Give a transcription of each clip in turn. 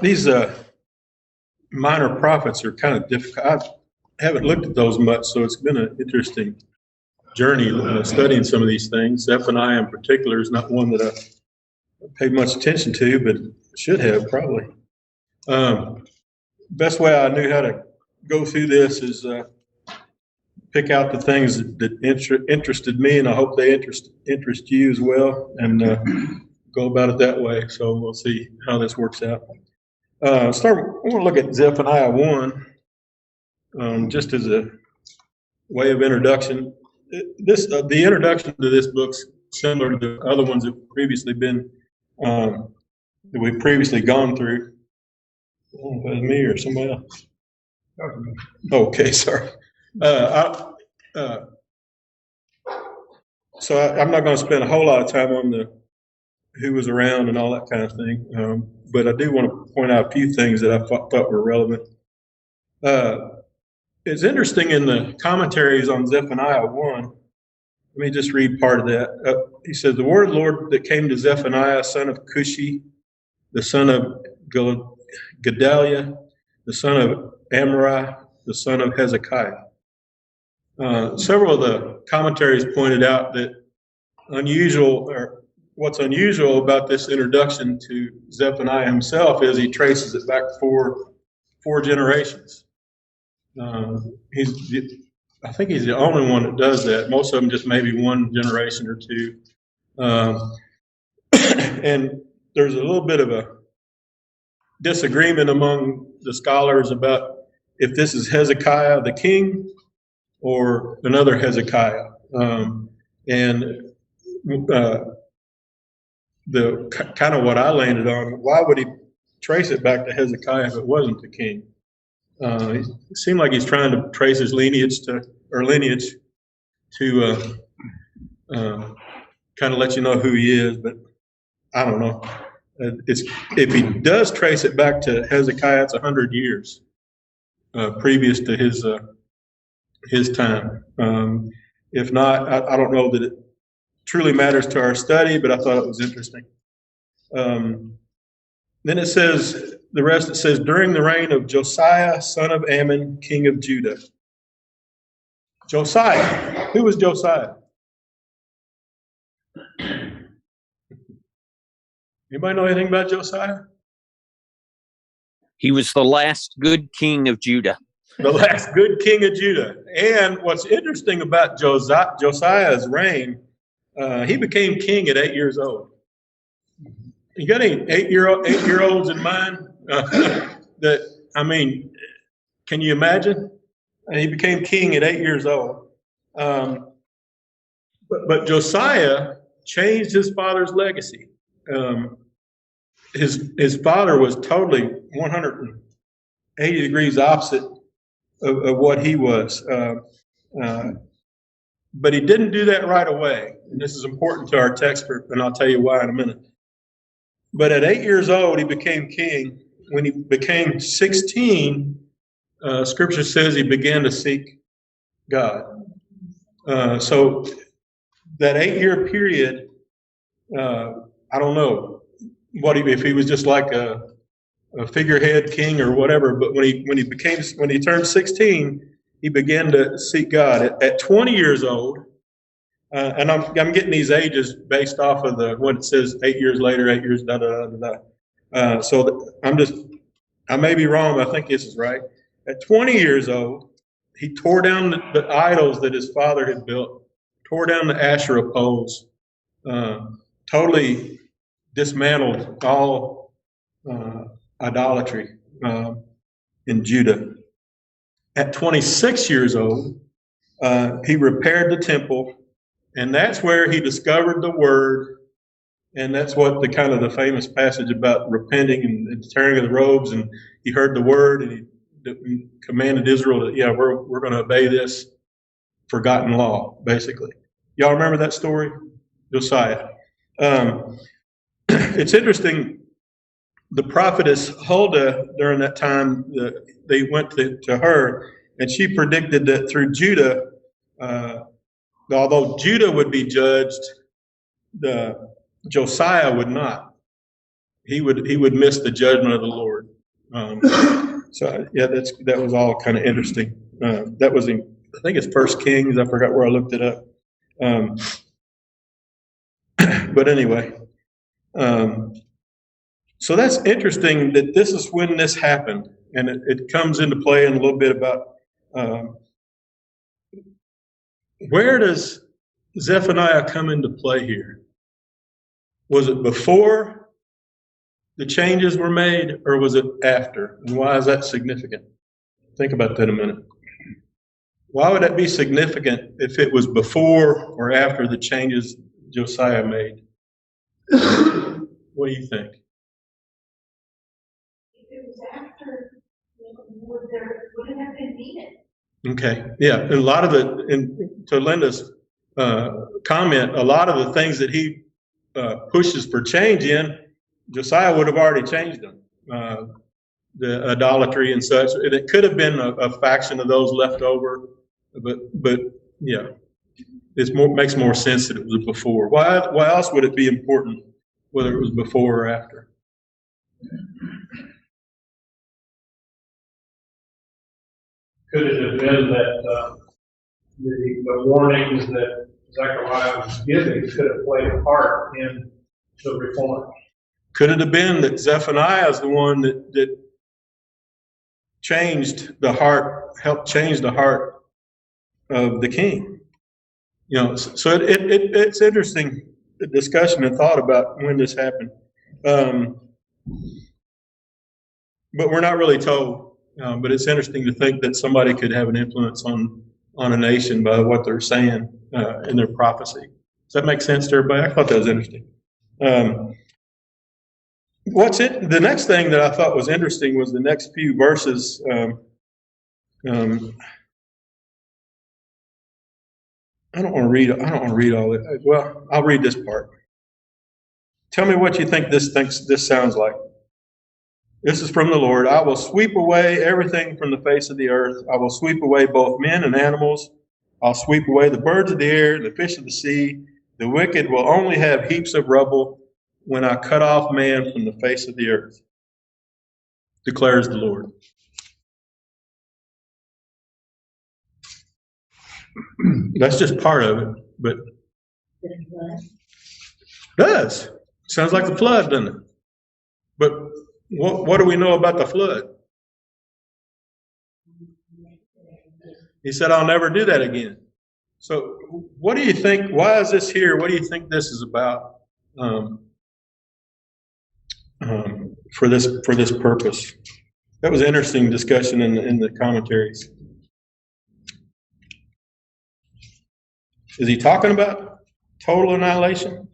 These minor prophets are kind of difficult. I haven't looked at those much, so it's been an interesting journey studying some of these things. Zephaniah in particular is not one that I paid much attention to, but should have probably. Best way I knew how to go through this is pick out the things that interested me, and I hope they interest you as well, and go about it that way. So we'll see how this works out. I want to look at Zephaniah 1, just as a way of introduction. The introduction to this book's similar to the other ones that we've previously gone through. I don't know if it was me or somebody else. Okay, sorry. So I'm not going to spend a whole lot of time on who was around and all that kind of thing, but I do want to point out a few things that I thought were relevant. It's interesting in the commentaries on Zephaniah 1. Let me just read part of that. He says, "The word of the Lord that came to Zephaniah, son of Cushi, the son of Gedaliah, the son of Amariah, the son of Hezekiah." Several of the commentaries pointed out that what's unusual about this introduction to Zephaniah himself is he traces it back four generations. I think he's the only one that does that. Most of them just maybe one generation or two. And there's a little bit of a disagreement among the scholars about if this is Hezekiah the king or another Hezekiah. The kind of what I landed on, why would he trace it back to Hezekiah if it wasn't the king? It seemed like he's trying to trace his lineage to kind of let you know who he is, but I don't know. If he does trace it back to Hezekiah, it's 100 years previous to his time. If not, I don't know that it truly matters to our study, but I thought it was interesting. Then it says, it says, during the reign of Josiah, son of Ammon, king of Judah. Josiah. Who was Josiah? Anybody know anything about Josiah? He was the last good king of Judah. The last good king of Judah. And what's interesting about Josiah's reign, he became king at 8 years old. You got any eight-year-olds in mind? Can you imagine? He became king at 8 years old. But Josiah changed his father's legacy. His father was totally 180 degrees opposite of what he was. But he didn't do that right away. And this is important to our text, and I'll tell you why in a minute. But at 8 years old, he became king. When he became 16, Scripture says he began to seek God. So that 8-year period, I don't know if he was just like a figurehead king or whatever. But when he turned 16, he began to seek God. At 20 years old, and I'm getting these ages based off of what it says 8 years later, 8 years da da da da. So I may be wrong, but I think this is right. At 20 years old, he tore down the idols that his father had built, tore down the Asherah poles, totally dismantled all idolatry in Judah. At 26 years old, he repaired the temple, and that's where he discovered the word, and that's what the famous passage about repenting and tearing of the robes, and he heard the word, and he commanded Israel that, we're going to obey this forgotten law, basically. Y'all remember that story? Josiah. It's interesting, the prophetess Huldah, during that time, they went to her, and she predicted that through Judah, although Judah would be judged, Josiah would not. he would miss the judgment of the Lord. So yeah, that was all kind of interesting. That was in, I think it's First Kings. I forgot where I looked it up. But anyway, so that's interesting that this is when this happened, and it comes into play in a little bit about where does Zephaniah come into play here? Was it before the changes were made, or was it after? And why is that significant? Think about that a minute. Why would that be significant if it was before or after the changes Josiah made? What do you think? If it was after, would it have been needed? Okay, yeah, and a lot of to Linda's comment, a lot of the things that he pushes for change in, Josiah would have already changed them. The idolatry and such, and it could have been a faction of those left over, but yeah, makes more sense that it was before. Why else would it be important, whether it was before or after? Could it have been that the warnings that Zechariah was giving could have played a part in the reform? Could it have been that Zephaniah is the one that changed the heart, helped change the heart of the king? You know, so it's interesting discussion and thought about when this happened, but we're not really told. But it's interesting to think that somebody could have an influence on a nation by what they're saying in their prophecy. Does that make sense to everybody? I thought that was interesting. The next thing that I thought was interesting was the next few verses. I don't want to read all it. Well, I'll read this part. Tell me what you think this sounds like. This is from the Lord. I will sweep away everything from the face of the earth. I will sweep away both men and animals. I'll sweep away the birds of the air, the fish of the sea. The wicked will only have heaps of rubble when I cut off man from the face of the earth, declares the Lord. That's just part of it, but it does. Sounds like the flood, doesn't it? But what do we know about the flood? He said, I'll never do that again. So what do you think? Why is this here? What do you think this is about for this purpose? That was an interesting discussion in the commentaries. Is he talking about total annihilation?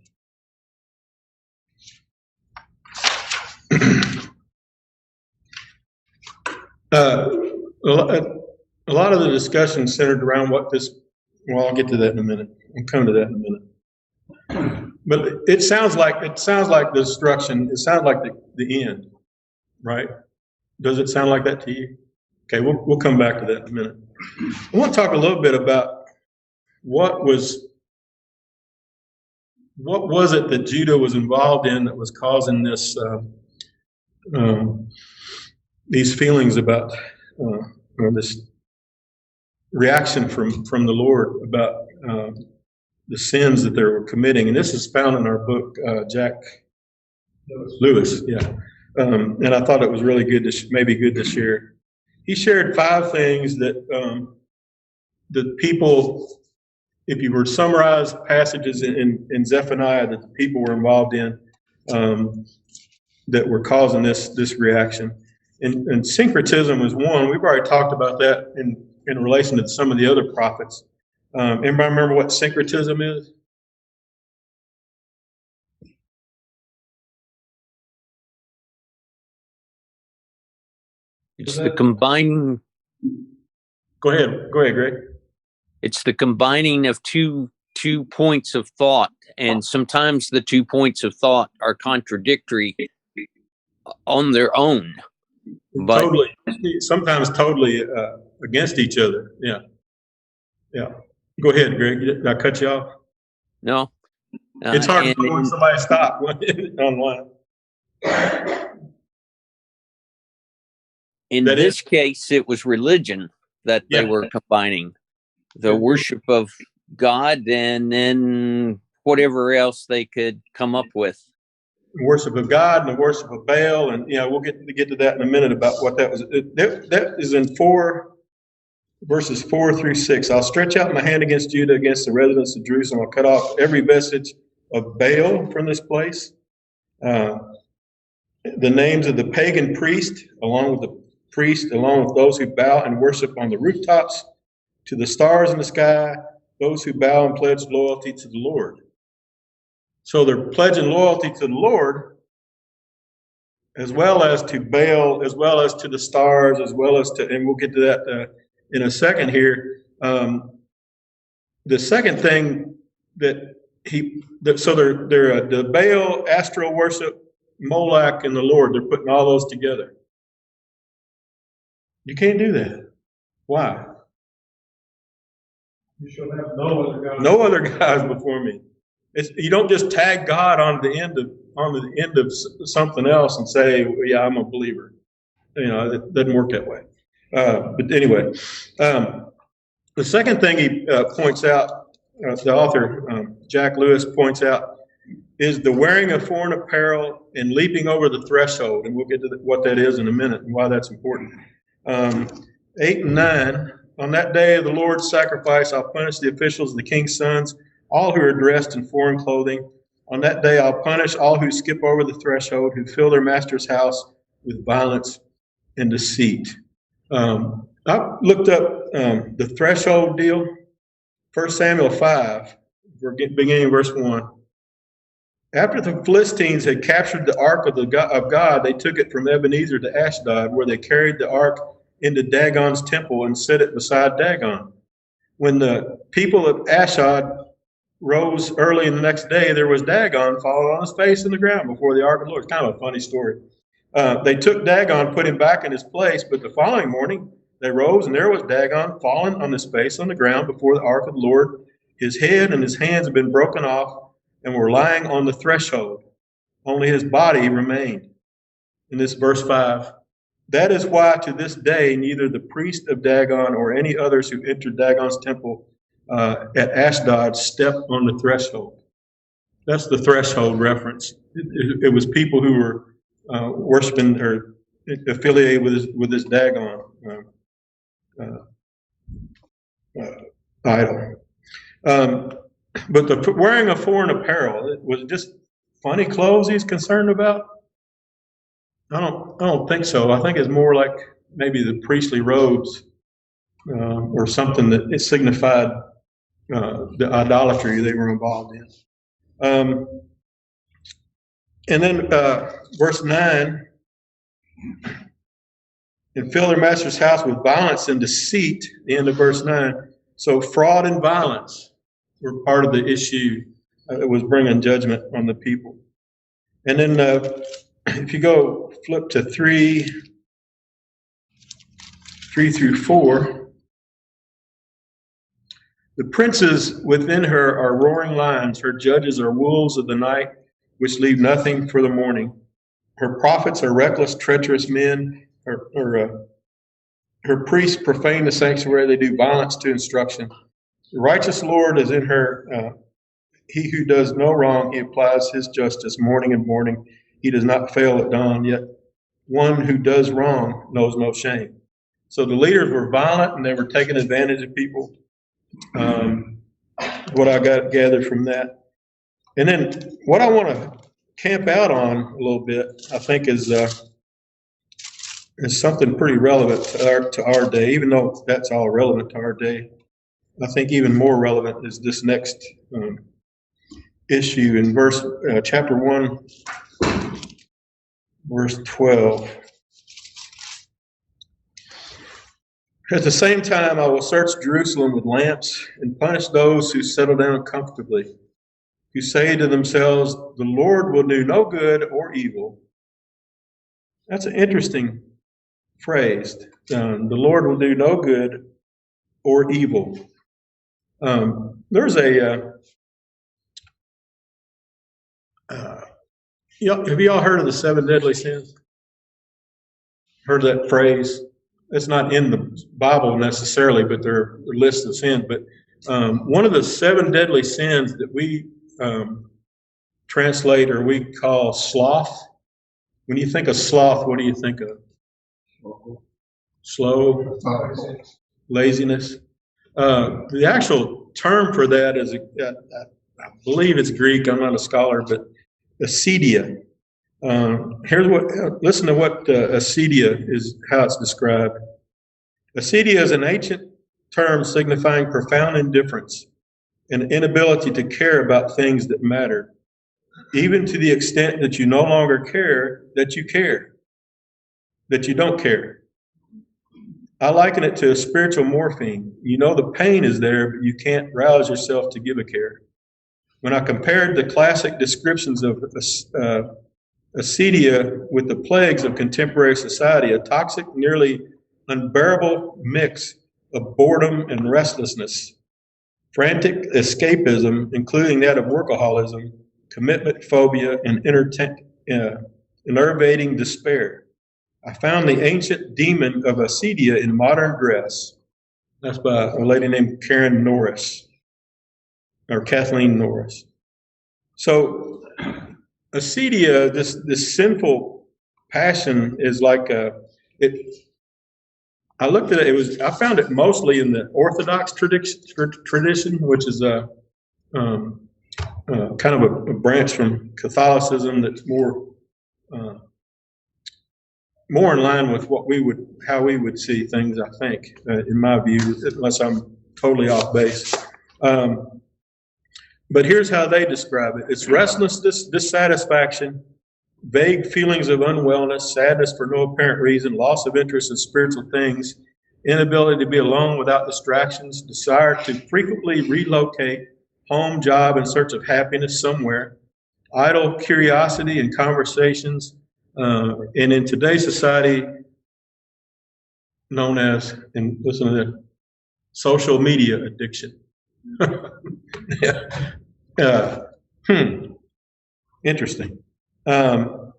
A lot of the discussion centered around what this. Well, I'll get to that in a minute. I'll come to that in a minute. But it sounds like destruction. It sounds like the end, right? Does it sound like that to you? Okay, we'll come back to that in a minute. I want to talk a little bit about what was it that Judah was involved in that was causing this these feelings about this reaction from the Lord about the sins that they were committing. And this is found in our book, Jack Lewis. Yeah. And I thought it was really good to share. He shared 5 things that the people, if you were to summarize passages in Zephaniah that the people were involved in, that were causing this reaction. And syncretism is one. We've already talked about that in relation to some of the other prophets. Anybody remember what syncretism is? It's the combining. Go ahead, Greg. It's the combining of two points of thought, and sometimes the 2 points of thought are contradictory on their own. But Sometimes totally against each other. Yeah. Go ahead, Greg. Did I cut you off? No. It's hard to know when somebody stopped online. In That this case, it was religion that they Yeah. were combining, the worship of God and then whatever else they could come up with. Worship of God and the worship of Baal, and we'll get to that in a minute about what that was. That is in verses 4-6. I'll stretch out my hand against Judah, against the residents of Jerusalem. I'll cut off every vestige of Baal from this place. The names of the pagan priest, along with those who bow and worship on the rooftops, to the stars in the sky, those who bow and pledge loyalty to the Lord. So they're pledging loyalty to the Lord, as well as to Baal, as well as to the stars, as well as to, and we'll get to that in a second here. The second thing they're the Baal, astral worship, Moloch, and the Lord. They're putting all those together. You can't do that. Why? You shall have no other God. No other gods before me. You don't just tag God on the end of something else and say, well, "Yeah, I'm a believer." It doesn't work that way. But anyway, the second thing he points out, the author Jack Lewis points out, is the wearing of foreign apparel and leaping over the threshold, and we'll get to what that is in a minute and why that's important. 8 and 9. On that day of the Lord's sacrifice, I'll punish the officials of the king's sons, all who are dressed in foreign clothing. On that day, I'll punish all who skip over the threshold, who fill their master's house with violence and deceit. I looked up the threshold deal. 1 Samuel 5, beginning verse 1. After the Philistines had captured the ark of God, they took it from Ebenezer to Ashdod, where they carried the ark into Dagon's temple and set it beside Dagon. When the people of Ashdod rose early in the next day, there was Dagon fallen on his face in the ground before the ark of the Lord. It's kind of a funny story. They took Dagon, put him back in his place, but the following morning they rose, and there was Dagon fallen on his face on the ground before the ark of the Lord. His head and his hands had been broken off and were lying on the threshold. Only his body remained. In this verse 5, that is why to this day neither the priest of Dagon or any others who entered Dagon's temple at Ashdod step on the threshold. That's the threshold reference. It was people who were worshiping or affiliated with this Dagon idol. But the wearing of foreign apparel, was it just funny clothes he's concerned about? I don't think so. I think it's more like maybe the priestly robes or something that it signified the idolatry they were involved in. And then verse 9, and fill their master's house with violence and deceit, the end of verse 9. So fraud and violence were part of the issue that was bringing judgment on the people. And then if you go flip to 3-4, the princes within her are roaring lions. Her judges are wolves of the night, which leave nothing for the morning. Her prophets are reckless, treacherous men. Her priests profane the sanctuary. They do violence to instruction. The righteous Lord is in her. He who does no wrong, he applies his justice morning and morning. He does not fail at dawn, yet one who does wrong knows no shame. So the leaders were violent and they were taking advantage of people. What I got gathered from that. And then what I want to camp out on a little bit, I think is something pretty relevant to our day, even though that's all relevant to our day. I think even more relevant is this next issue in chapter 1, verse 12. At the same time, I will search Jerusalem with lamps and punish those who settle down comfortably, who say to themselves, the Lord will do no good or evil. That's an interesting phrase. The Lord will do no good or evil. There's Have you all heard of the 7 deadly sins? Heard that phrase? It's not in the Bible necessarily, but they're lists of sins. But one of the 7 deadly sins that we translate or we call sloth. When you think of sloth, what do you think of? Slow, laziness. The actual term for that is, I believe it's Greek. I'm not a scholar, but acedia. Listen to what acedia is, how it's described. Acedia is an ancient term signifying profound indifference and inability to care about things that matter, even to the extent that you no longer care that you care, that you don't care. I liken it to a spiritual morphine. You know the pain is there, but you can't rouse yourself to give a care. When I compared the classic descriptions of acedia with the plagues of contemporary society, a toxic, nearly unbearable mix of boredom and restlessness, frantic escapism, including that of workaholism, commitment phobia, and enervating despair. I found the ancient demon of acedia in modern dress. That's by a lady named Kathleen Norris. So acedia, this sinful passion, is like I looked at it. I found it mostly in the Orthodox tradition, which is kind of a branch from Catholicism that's more in line with how we would see things, I think, in my view, unless I'm totally off base. But here's how they describe it. It's restlessness, dissatisfaction, vague feelings of unwellness, sadness for no apparent reason, loss of interest in spiritual things, inability to be alone without distractions, desire to frequently relocate home, job, in search of happiness somewhere, idle curiosity and conversations, and in today's society, known as, and listen to this, social media addiction. Interesting. So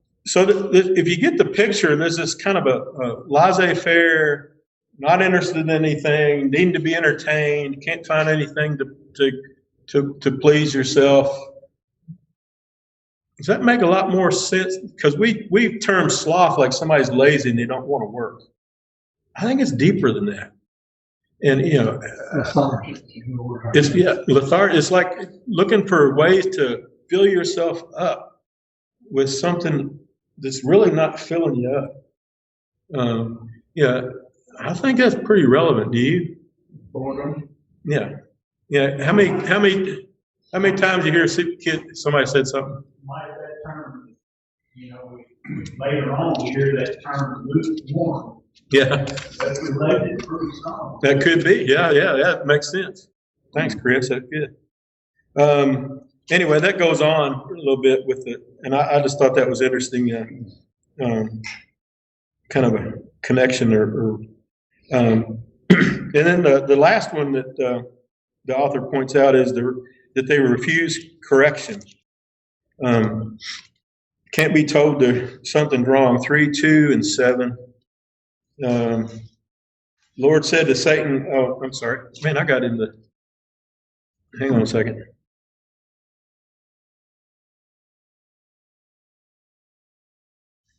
if you get the picture, there's this kind of a laissez-faire, not interested in anything, needing to be entertained, can't find anything to please yourself. Does that make a lot more sense? Because we term sloth like somebody's lazy and they don't want to work. I think it's deeper than that. And lethargic. It's like looking for ways to fill yourself up with something that's really not filling you up. I think that's pretty relevant. Do you? Boredom. Yeah. How many times you hear somebody said something? Like that term, later on you hear that term lukewarm. Yeah. That's related pretty strong. That could be. Yeah, that makes sense. Thanks, Chris. That's good. Anyway, that goes on a little bit with it, and I just thought that was interesting. Kind of a connection, and then the last one that the author points out is that they refuse correction. Can't be told something's wrong. 3, 2, and 7. Lord said to Satan, oh, I'm sorry. Man, I got hang on a second.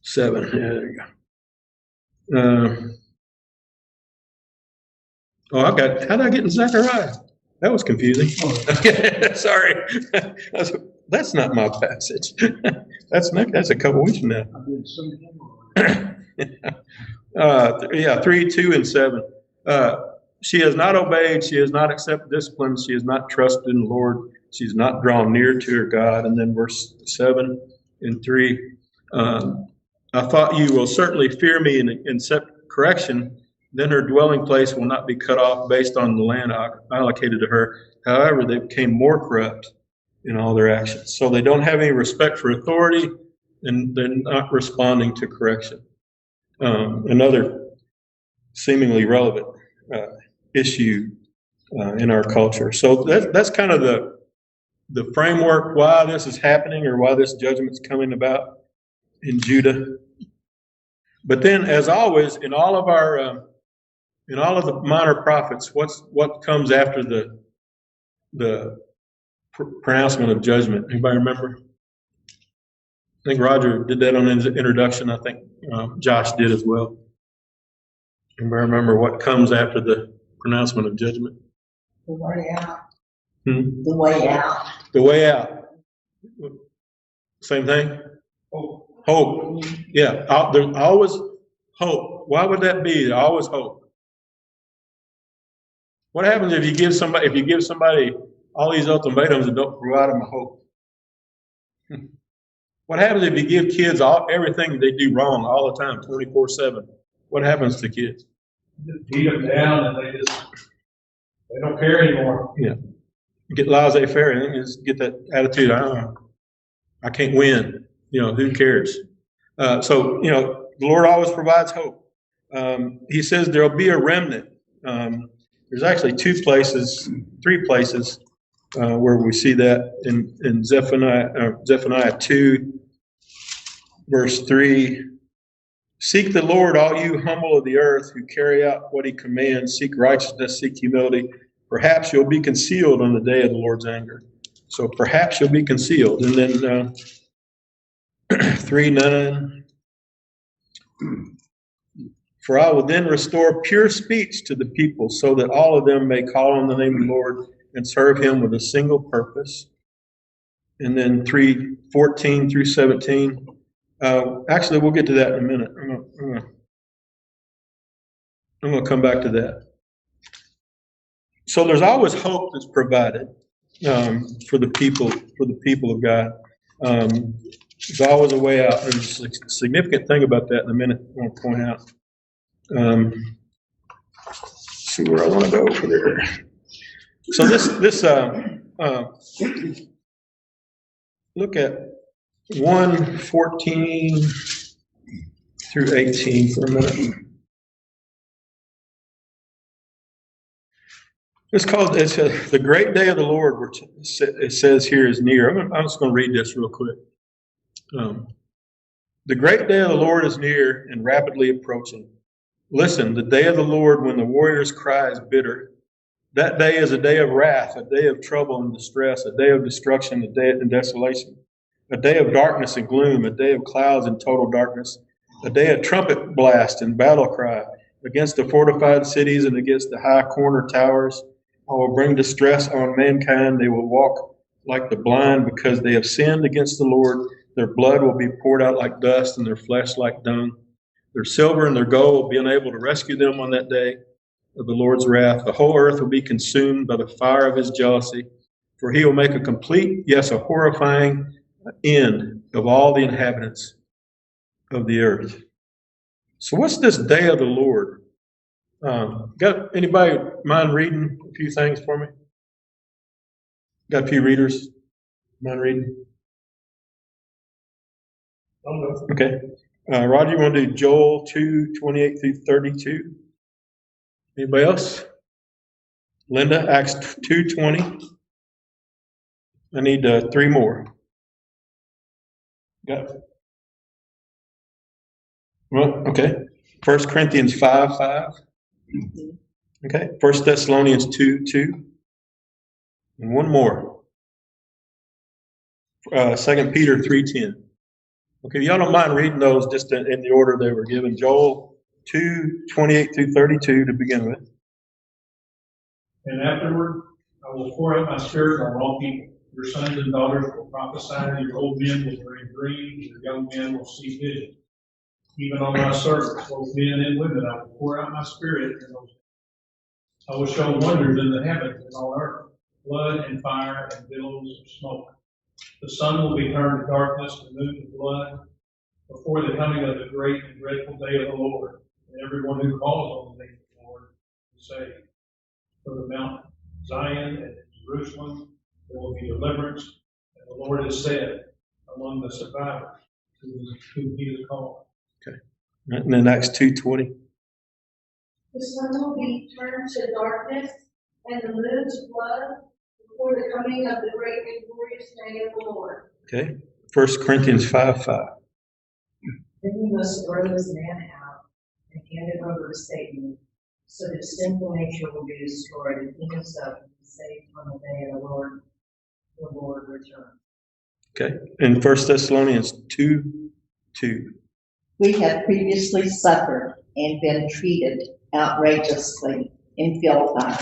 Seven. Yeah, there you go. How did I get in Zephaniah? That was confusing. Sorry. That's not my passage. That's a couple weeks from now. 3, 2, and 7. She has not obeyed. She has not accepted discipline. She has not trusted in the Lord. She's not drawn near to her God. And then verse 7 and 3. I thought you will certainly fear me and accept correction. Then her dwelling place will not be cut off based on the land allocated to her. However, they became more corrupt in all their actions. So they don't have any respect for authority, and they're not responding to correction. Another seemingly relevant issue in our culture. So that's kind of the framework why this is happening or why this judgment's coming about in Judah. But then, as always, in all of the minor prophets, what comes after the pronouncement of judgment? Anybody remember? I think Roger did that on his introduction. I think Josh did as well. Anybody remember what comes after the pronouncement of judgment? The way out. Hmm? The way out. The way out. Same thing? Hope. Yeah, there's always hope. Why would that be? There's always hope. What happens if you give somebody all these ultimatums and don't provide them a hope? What happens if you give kids everything they do wrong all the time, 24/7? What happens to kids? Just beat them down and they don't care anymore. Yeah. You get laissez-faire and just get that attitude, I can't win. Who cares? So, the Lord always provides hope. He says there'll be a remnant. There's actually three places where we see that in Zephaniah 2, verse 3. Seek the Lord, all you humble of the earth, who carry out what he commands. Seek righteousness, seek humility. Perhaps you'll be concealed on the day of the Lord's anger. So perhaps you'll be concealed. And then 3:9. For I will then restore pure speech to the people, so that all of them may call on the name of the Lord and serve him with a single purpose. And then 3:14 through 17. Actually, we'll get to that in a minute. I'm going to come back to that. So there's always hope that's provided for the people of God. There's always a way out. There's a significant thing about that in a minute I want to point out. See where I want to go over there. So look at 1:14 through 18 for a minute. It's the great day of the Lord, which it says here is near. I'm just going to read this real quick. The great day of the Lord is near and rapidly approaching. Listen, the day of the Lord when the warrior's cry is bitter. That day is a day of wrath, a day of trouble and distress, a day of destruction, a day of desolation, a day of darkness and gloom, a day of clouds and total darkness, a day of trumpet blast and battle cry against the fortified cities and against the high corner towers. I will bring distress on mankind. They will walk like the blind because they have sinned against the Lord. Their blood will be poured out like dust and their flesh like dung. Their silver and their gold will be unable to rescue them on that day of the Lord's wrath. The whole earth will be consumed by the fire of his jealousy, for he will make a complete, yes, a horrifying end of all the inhabitants of the earth. So what's this day of the Lord? Got anybody mind reading a few things for me? Got a few readers? Mind reading? Okay. Roger, you want to do Joel 2:28 through 32? Anybody else? Linda, Acts 2:20. I need 3 more. Got it? Well, okay. 1 Corinthians 5:5. Okay. 1 Thessalonians 2:2. And one more. 2 Peter 3:10. Okay, if y'all don't mind reading those just in the order they were given. Joel 2:28 through 32 to begin with. And afterward, I will pour out my spirit on all people. Your sons and daughters will prophesy, your old men will dream dreams, your young men will see visions. Even on my servants, both men and women, I will pour out my spirit in those. I will show wonders in the heavens and on earth, blood and fire and billows of smoke. The sun will be turned to darkness, the moon to blood, before the coming of the great and dreadful day of the Lord. And everyone who calls on the name of the Lord will say, from the Mount Zion and Jerusalem, there will be deliverance. And the Lord has said, among the survivors, whom he has called. Okay. And then Acts 2:20. The sun will be turned to darkness and the moon to blood before the coming of the great and glorious day of the Lord. Okay. 1 Corinthians 5:5. Then you must throw this man out and hand him over to Satan, so that his sinful nature will be destroyed, and he himself will be saved on the day of the Lord returns. Okay. In 1 Thessalonians 2:2. We have previously suffered and been treated outrageously in Philippi,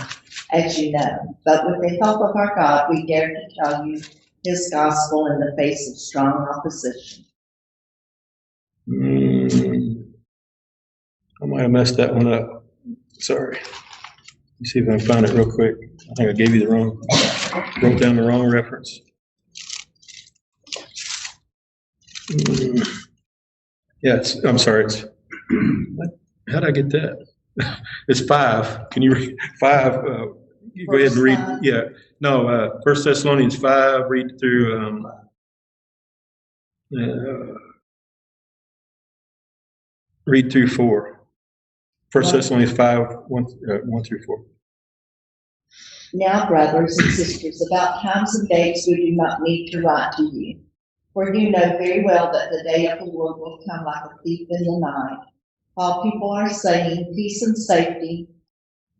as you know. But with the help of our God, we dare to tell you his gospel in the face of strong opposition. I might have messed that one up. Sorry. Let's see if I can find it real quick. I think I gave you wrote down the wrong reference. Yeah, I'm sorry. How did I get that? It's 5. Can you read 5? You go ahead and read. Yeah. No, 1 Thessalonians 5, read through read through 4. 1 Thessalonians 5, 1 through 4. Now, brothers and sisters, about times and dates we do not need to write to you, for you know very well that the day of the Lord will come like a thief in the night. While people are saying peace and safety,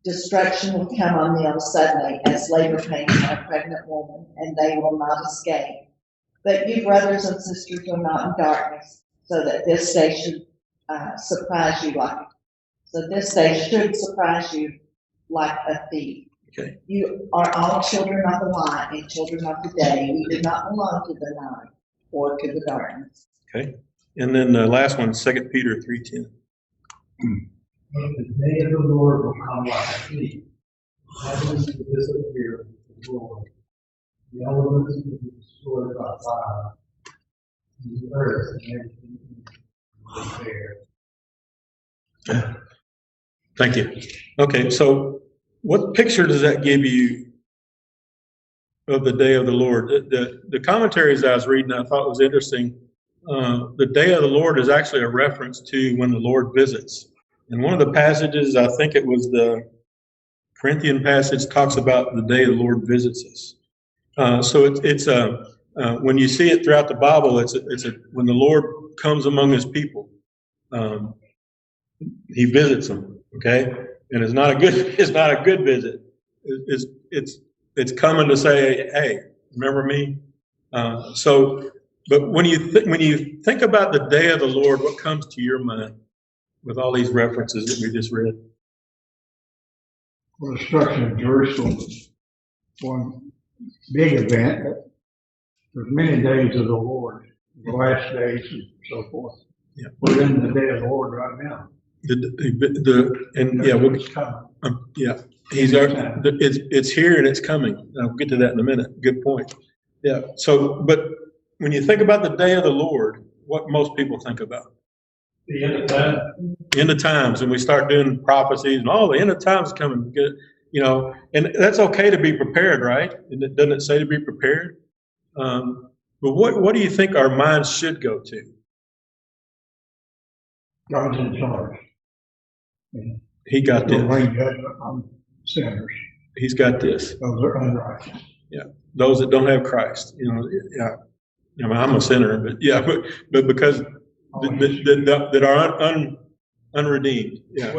destruction will come on them suddenly as labor pains on a pregnant woman, and they will not escape. But you, brothers and sisters, are not in darkness, so that this day should surprise you like a thief. Okay. You are all children of the light and children of the day. We do not belong to the night or to the darkness. Okay. And then the last one, 2 Peter 3:10. The day of the Lord will come like a thief. Heavens will disappear with the Lord. The elements will be destroyed by fire. And the earth and everything will be bare. Thank you. Okay, so what picture does that give you of the day of the Lord? The commentaries I was reading, I thought was interesting. The day of the Lord is actually a reference to when the Lord visits. And one of the passages, I think it was the Corinthian passage, talks about the day the Lord visits us. So it's when you see it throughout the Bible, it's when the Lord comes among His people, He visits them. Okay, and it's not a good visit. It's coming to say, hey, remember me. But when you think about the day of the Lord, what comes to your mind with all these references that we just read? Well, the destruction of Jerusalem was one big event, but there's many days of the Lord, the last days and so forth. Yeah. We're in the day of the Lord right now. It's here and it's coming. I'll get to that in a minute. Good point. Yeah. So, but when you think about the day of the Lord, what most people think about? The end of time. End of times, and we start doing prophecies and all the end of times coming. Good, and that's okay to be prepared, right? And doesn't it say to be prepared? But what do you think our minds should go to? God's in charge. He got this. Bring judgment on sinners. He's got this. Those are unrighteous. Yeah, those that don't have Christ. Yeah. I mean, I'm a sinner, but because that are unredeemed. Yeah.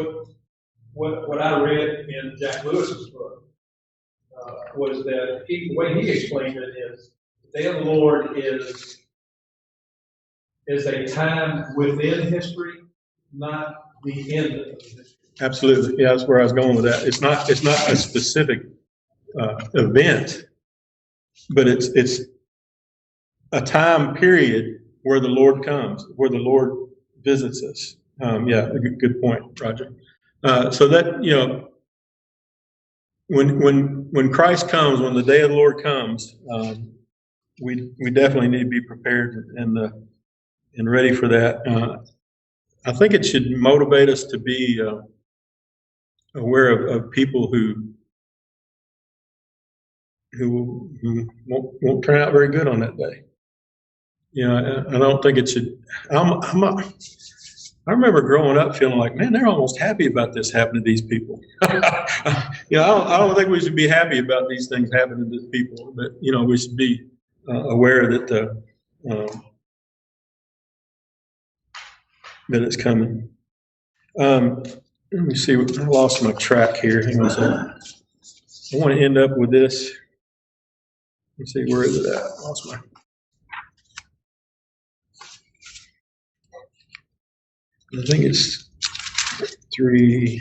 What I read in Jack Lewis's book was that the way he explained it is the day of the Lord is a time within history, not the end of history. Absolutely. Yeah, that's where I was going with that. It's not a specific event, but it's a time period where the Lord comes, where the Lord visits us. Yeah, good point, Roger. So that when Christ comes, when the day of the Lord comes, we definitely need to be prepared and ready for that. I think it should motivate us to be aware of people who won't turn out very good on that day. I don't think it should. I remember growing up feeling like, man, they're almost happy about this happening to these people. I don't think we should be happy about these things happening to people, but we should be aware that that it's coming. Let me see. I lost my track here. Hang on a second. I want to end up with this. Let's see, where is it at? I lost my. I think it's 3:14.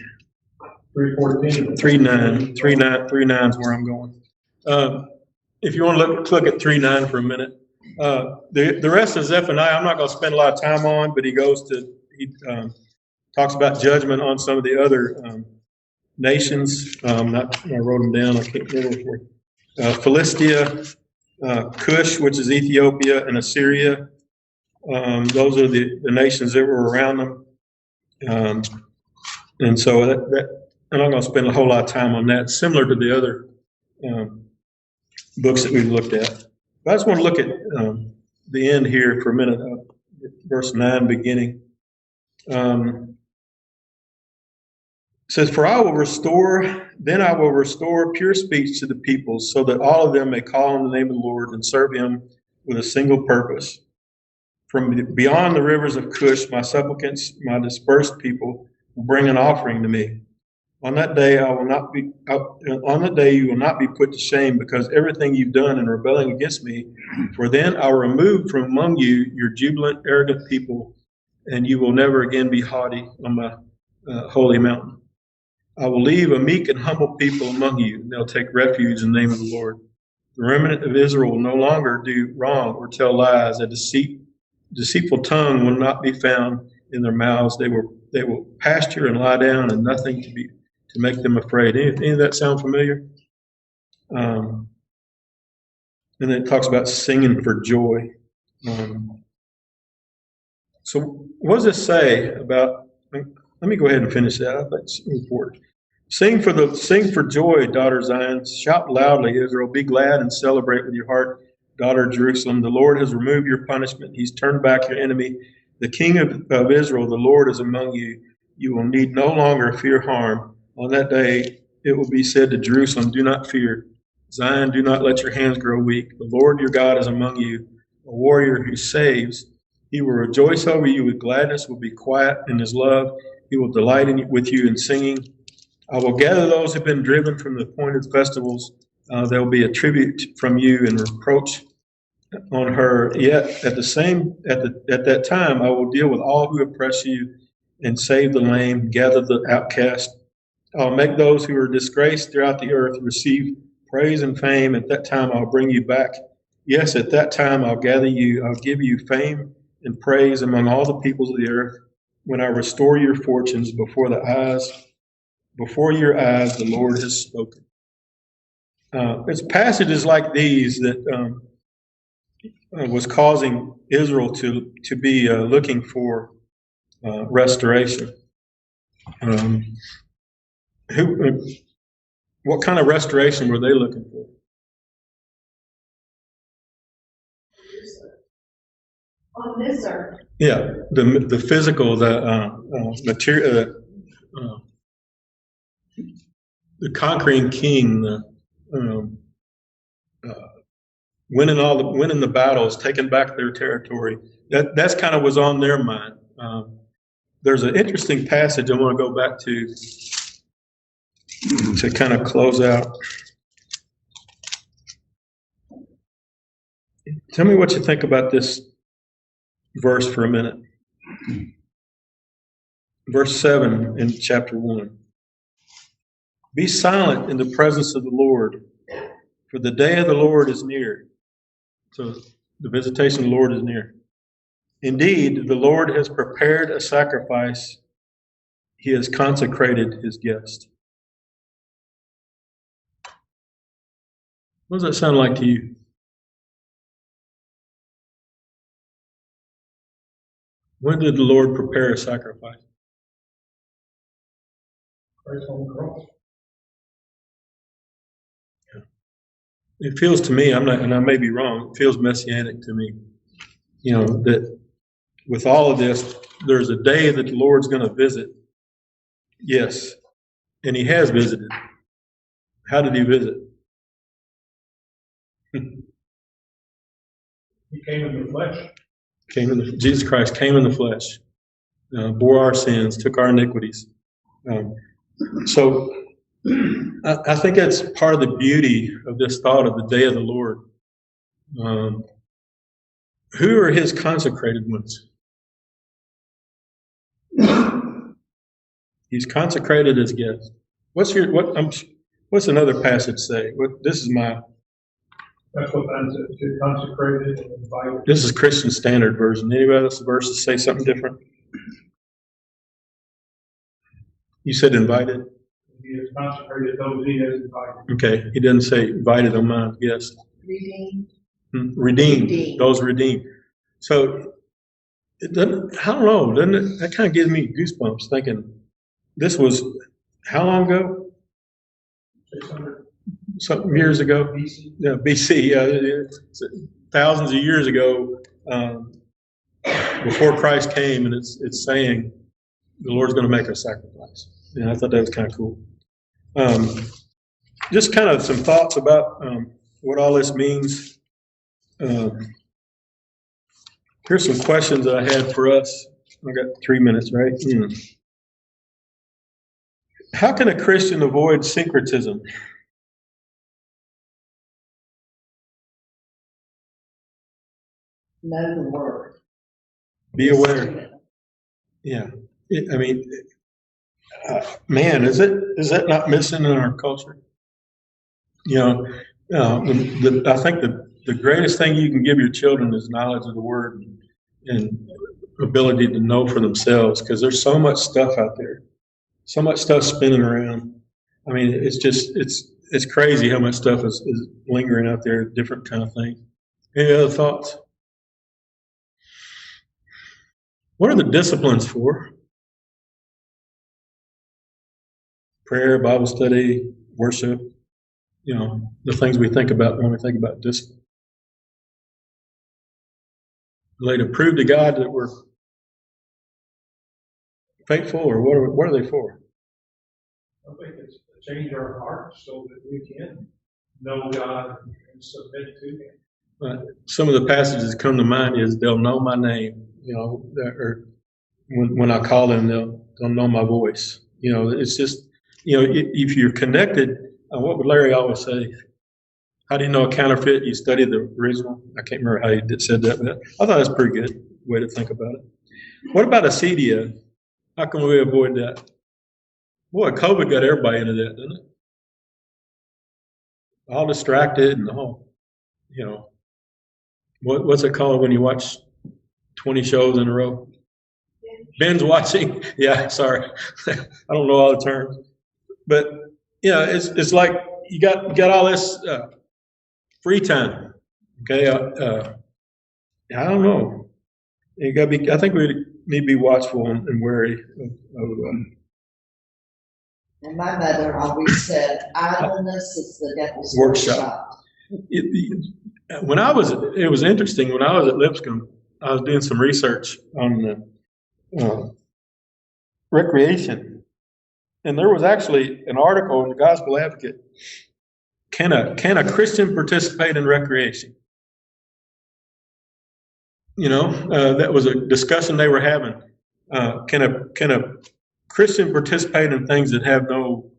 3:9 is where I'm going. If you want to look at 3:9 for a minute, the rest of Zephaniah, I'm not going to spend a lot of time on, but he talks about judgment on some of the other nations. I wrote them down. I can't remember. Philistia, Cush, which is Ethiopia, and Assyria. Those are the nations that were around them. And so I'm not going to spend a whole lot of time on that, similar to the other books that we've looked at. But I just want to look at the end here for a minute, verse 9 beginning. It says, "For I will restore pure speech to the peoples, so that all of them may call on the name of the Lord and serve him with a single purpose. From beyond the rivers of Cush, my supplicants, my dispersed people, will bring an offering to me. On that day, you will not be put to shame because everything you've done in rebelling against me. For then I'll remove from among you your jubilant, arrogant people, and you will never again be haughty on my holy mountain. I will leave a meek and humble people among you, and they'll take refuge in the name of the Lord. The remnant of Israel will no longer do wrong or tell lies. A deceitful tongue will not be found in their mouths. They will pasture and lie down, and nothing to make them afraid." Any of that sound familiar? And then it talks about singing for joy. So what does this say about? Let me go ahead and finish that. That's important. Sing for joy, daughter Zion. Shout loudly, Israel. Be glad and celebrate with your heart, daughter Jerusalem. The Lord has removed your punishment. He's turned back your enemy. The King of Israel, the Lord, is among you. You will need no longer fear harm. On that day, it will be said to Jerusalem, do not fear. Zion, do not let your hands grow weak. The Lord your God is among you, a warrior who saves. He will rejoice over you with gladness, will be quiet in his love. He will delight with you in singing. I will gather those who have been driven from the appointed festivals. There will be a tribute from you and reproach on her. Yet at that time, I will deal with all who oppress you and save the lame, gather the outcast. I'll make those who are disgraced throughout the earth receive praise and fame. At that time, I'll bring you back. Yes, at that time, I'll gather you. I'll give you fame and praise among all the peoples of the earth. When I restore your fortunes before your eyes, the Lord has spoken. It's passages like these that was causing Israel to be looking for restoration. What kind of restoration were they looking for? On this earth. Yeah, the physical, the material, the conquering king, winning the battles, taking back their territory. That's kind of was on their mind. There's an interesting passage I want to go back to kind of close out. Tell me what you think about this verse for a minute. Verse 7 in chapter 1. Be silent in the presence of the Lord, for the day of the Lord is near. So the visitation of the Lord is near. Indeed, the Lord has prepared a sacrifice. He has consecrated his guest. What does that sound like to you? When did the Lord prepare a sacrifice? Christ on the cross. Yeah. It feels to me, and I may be wrong, it feels messianic to me. That with all of this, there's a day that the Lord's going to visit. Yes. And he has visited. How did he visit? He came in the flesh. Jesus Christ came in the flesh, bore our sins, took our iniquities. So I think that's part of the beauty of this thought of the day of the Lord. Who are his consecrated ones? He's consecrated as guests. What's another passage say? That's what I'm consecrated and invited. This is Christian Standard Version. Anybody else verses say something different? You said invited? He has consecrated those he has invited. Okay, he didn't say invited on mine, yes. Redeemed. Redeemed. Those redeemed. So it doesn't, I don't know, doesn't it? That kind of gives me goosebumps thinking this was how long ago? 600 something years ago. BC. Yeah, BC. Thousands of years ago, before Christ came, and it's saying the Lord's going to make a sacrifice. And I thought that was kind of cool. Just kind of some thoughts about what all this means. Here's some questions that I had for us. I got 3 minutes, right? How can a Christian avoid syncretism? Know the word. Be aware. Yeah. I mean, man, is that not missing in our culture? You know, I think the greatest thing you can give your children is knowledge of the word and ability to know for themselves, because there's so much stuff out there, so much stuff spinning around. I mean, it's crazy how much stuff is lingering out there, different kind of things. Any other thoughts? What are the disciplines for? Prayer, Bible study, worship, you know, the things we think about when we think about discipline. Are they to prove to God that we're faithful, or what are they for? I think it's to change our hearts so that we can know God and submit to him. Some of the passages that come to mind is they'll know my name, you know, or when I call them, they'll know my voice. You know, it's just, you know, if you're connected, what would Larry always say? How do you know a counterfeit? You study the original. I can't remember how he said that, but I thought that's a pretty good way to think about it. What about acedia? How can we avoid that? Boy, COVID got everybody into that, didn't it? All distracted and all, you know. What's it called when you watch 20 shows in a row? Binge watching. Yeah, sorry. I don't know all the terms. But, you know, it's like you got all this free time. Okay? I don't know. You got to be. I think we need to be watchful and wary of And my mother always said, idleness is the devil's workshop. It was interesting. When I was at Lipscomb, I was doing some research on recreation, and there was actually an article in the Gospel Advocate. Can a Christian participate in recreation? You know, that was a discussion they were having. Can a Christian participate in things that have no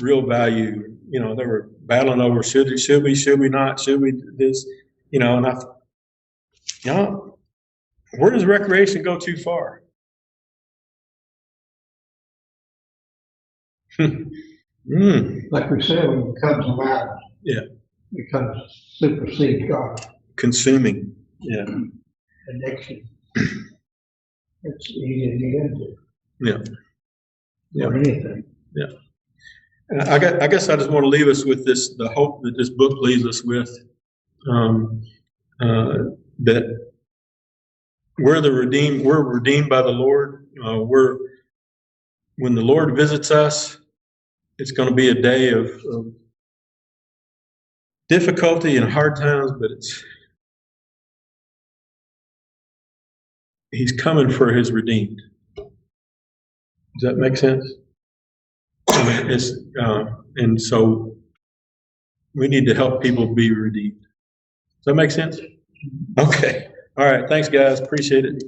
real value? You know, they were battling over should we not, should we this, you know, and I thought, you know, where does recreation go too far? Like we said, when it becomes a matter, Yeah. Becomes supersedes God. Consuming. Yeah. Addiction. It's easy to get into. Yeah. Or anything. Yeah. I guess I just want to leave us with the hope that this book leaves us with, that we're redeemed by the Lord. When the Lord visits us, it's going to be a day of difficulty and hard times, but he's coming for his redeemed. Does that make sense? I mean, and so we need to help people be redeemed. Does that make sense? Okay. All right. Thanks, guys. Appreciate it.